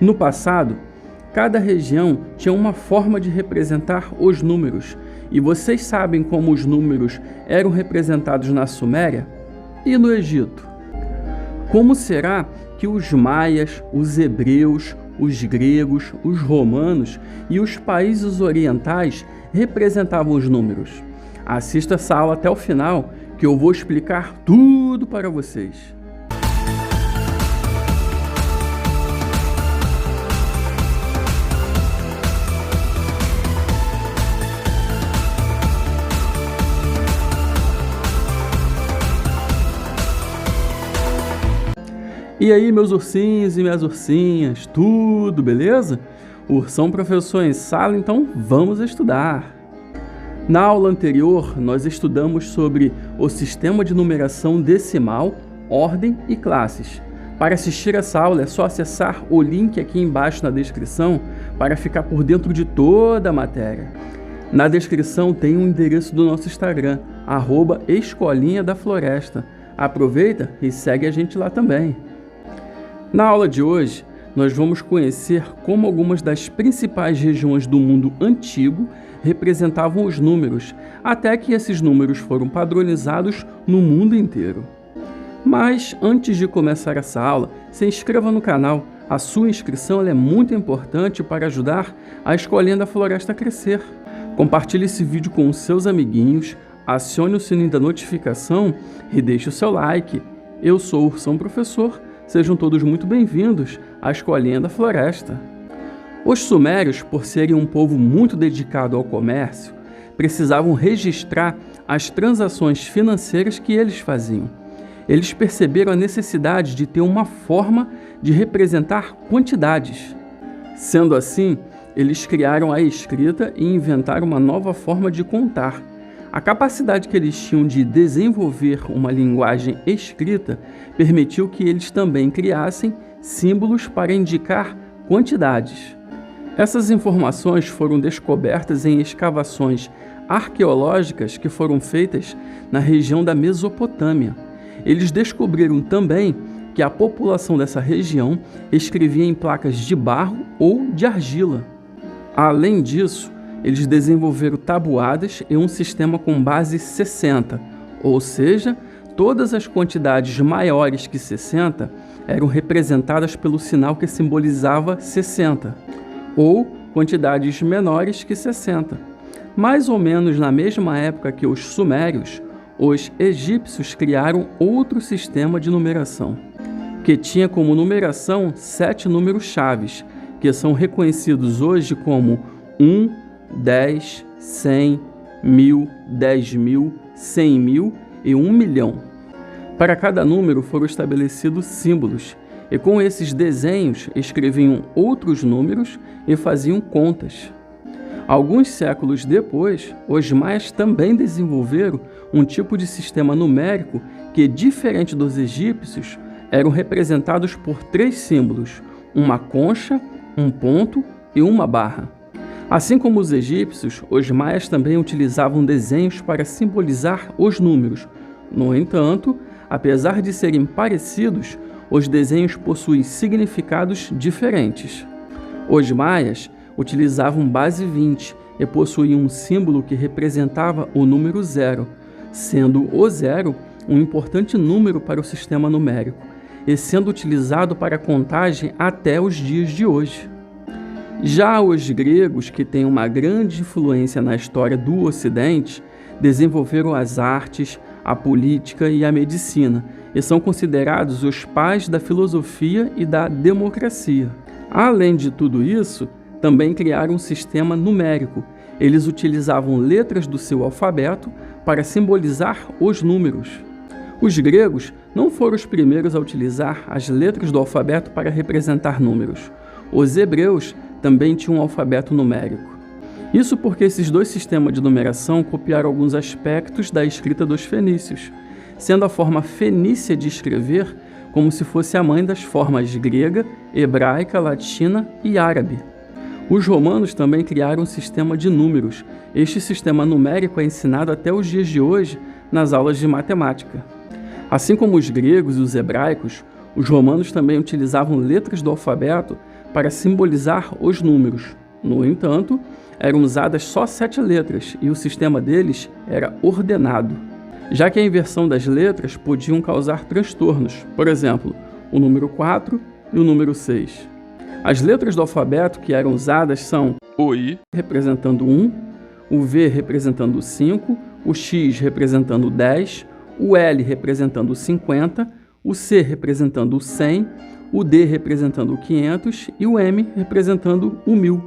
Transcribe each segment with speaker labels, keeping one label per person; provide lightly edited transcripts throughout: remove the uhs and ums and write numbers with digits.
Speaker 1: No passado, cada região tinha uma forma de representar os números. E vocês sabem como os números eram representados na Suméria e no Egito? Como será que os maias, os hebreus, os gregos, os romanos e os países orientais representavam os números? Assista essa aula até o final, que eu vou explicar tudo para vocês. E aí, meus ursinhos e minhas ursinhas, tudo beleza? Ursão Professor em sala, então vamos estudar! Na aula anterior, nós estudamos sobre o sistema de numeração decimal, ordem e classes. Para assistir essa aula é só acessar o link aqui embaixo na descrição para ficar por dentro de toda a matéria. Na descrição tem o endereço do nosso Instagram, @Escolinha da Floresta. Aproveita e segue a gente lá também. Na aula de hoje, nós vamos conhecer como algumas das principais regiões do mundo antigo representavam os números, até que esses números foram padronizados no mundo inteiro. Mas, antes de começar essa aula, se inscreva no canal. A sua inscrição é muito importante para ajudar a Escolinha da Floresta a crescer. Compartilhe esse vídeo com os seus amiguinhos, acione o sininho da notificação e deixe o seu like. Eu sou o Ursão Professor. Sejam todos muito bem-vindos à Escolinha da Floresta. Os sumérios, por serem um povo muito dedicado ao comércio, precisavam registrar as transações financeiras que eles faziam. Eles perceberam a necessidade de ter uma forma de representar quantidades. Sendo assim, eles criaram a escrita e inventaram uma nova forma de contar. A capacidade que eles tinham de desenvolver uma linguagem escrita permitiu que eles também criassem símbolos para indicar quantidades. Essas informações foram descobertas em escavações arqueológicas que foram feitas na região da Mesopotâmia. Eles descobriram também que a população dessa região escrevia em placas de barro ou de argila. Além disso, eles desenvolveram tabuadas e um sistema com base 60, ou seja, todas as quantidades maiores que 60 eram representadas pelo sinal que simbolizava 60, ou quantidades menores que 60. Mais ou menos na mesma época que os sumérios, os egípcios criaram outro sistema de numeração, que tinha como numeração 7 números chaves, que são reconhecidos hoje como 1, 10, 100, 1000, 10.000, 100.000 e 1 milhão. Para cada número foram estabelecidos símbolos, e com esses desenhos escreviam outros números e faziam contas. Alguns séculos depois, os maias também desenvolveram um tipo de sistema numérico que, diferente dos egípcios, eram representados por 3 símbolos, uma concha, um ponto e uma barra. Assim como os egípcios, os maias também utilizavam desenhos para simbolizar os números. No entanto, apesar de serem parecidos, os desenhos possuem significados diferentes. Os maias utilizavam base 20 e possuíam um símbolo que representava o número 0, sendo o 0 um importante número para o sistema numérico e sendo utilizado para a contagem até os dias de hoje. Já os gregos, que têm uma grande influência na história do Ocidente, desenvolveram as artes, a política e a medicina, e são considerados os pais da filosofia e da democracia. Além de tudo isso, também criaram um sistema numérico. Eles utilizavam letras do seu alfabeto para simbolizar os números. Os gregos não foram os primeiros a utilizar as letras do alfabeto para representar números. Os hebreus também tinham um alfabeto numérico. Isso porque esses dois sistemas de numeração copiaram alguns aspectos da escrita dos fenícios, sendo a forma fenícia de escrever como se fosse a mãe das formas grega, hebraica, latina e árabe. Os romanos também criaram um sistema de números. Este sistema numérico é ensinado até os dias de hoje nas aulas de matemática. Assim como os gregos e os hebraicos, os romanos também utilizavam letras do alfabeto para simbolizar os números. No entanto, eram usadas só 7 letras e o sistema deles era ordenado, já que a inversão das letras podiam causar transtornos, por exemplo, o número 4 e o número 6. As letras do alfabeto que eram usadas são o I representando 1, o V representando 5, o X representando 10, o L representando 50, o C representando 100, o D representando 500 e o M representando o 1000.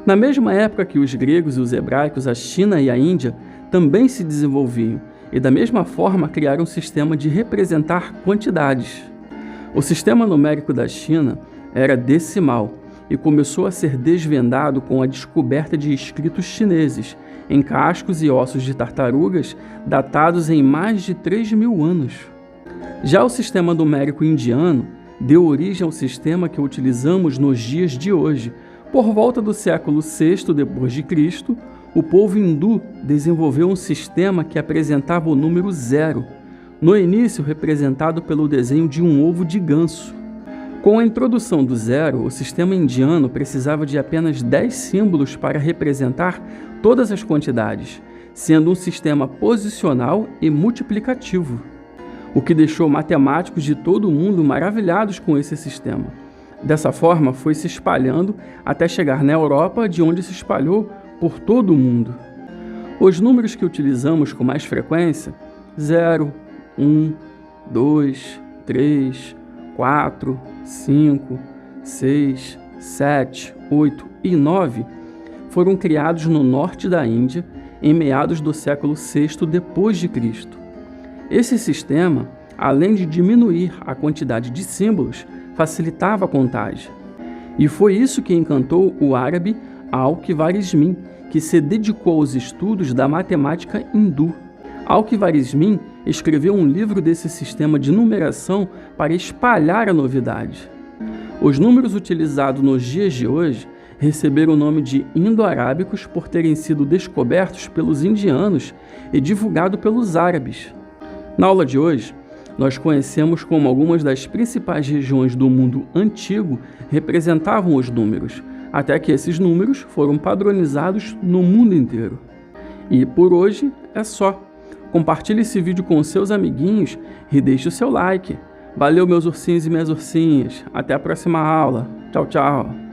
Speaker 1: Na mesma época que os gregos e os hebraicos, a China e a Índia também se desenvolviam e da mesma forma criaram um sistema de representar quantidades. O sistema numérico da China era decimal e começou a ser desvendado com a descoberta de escritos chineses em cascos e ossos de tartarugas datados em mais de 3.000 anos. Já o sistema numérico indiano deu origem ao sistema que utilizamos nos dias de hoje. Por volta do século VI d.C., o povo hindu desenvolveu um sistema que apresentava o número 0, no início representado pelo desenho de um ovo de ganso. Com a introdução do 0, o sistema indiano precisava de apenas 10 símbolos para representar todas as quantidades, sendo um sistema posicional e multiplicativo, o que deixou matemáticos de todo o mundo maravilhados com esse sistema. Dessa forma, foi se espalhando até chegar na Europa, de onde se espalhou por todo o mundo. Os números que utilizamos com mais frequência, 0, 1, 2, 3, 4, 5, 6, 7, 8 e 9, foram criados no norte da Índia em meados do século VI d.C. Esse sistema, além de diminuir a quantidade de símbolos, facilitava a contagem. E foi isso que encantou o árabe Al-Khwarizmi, que se dedicou aos estudos da matemática hindu. Al-Khwarizmi escreveu um livro desse sistema de numeração para espalhar a novidade. Os números utilizados nos dias de hoje receberam o nome de indo-arábicos por terem sido descobertos pelos indianos e divulgados pelos árabes. Na aula de hoje, nós conhecemos como algumas das principais regiões do mundo antigo representavam os números, até que esses números foram padronizados no mundo inteiro. E por hoje é só. Compartilhe esse vídeo com seus amiguinhos e deixe o seu like. Valeu, meus ursinhos e minhas ursinhas. Até a próxima aula. Tchau, tchau.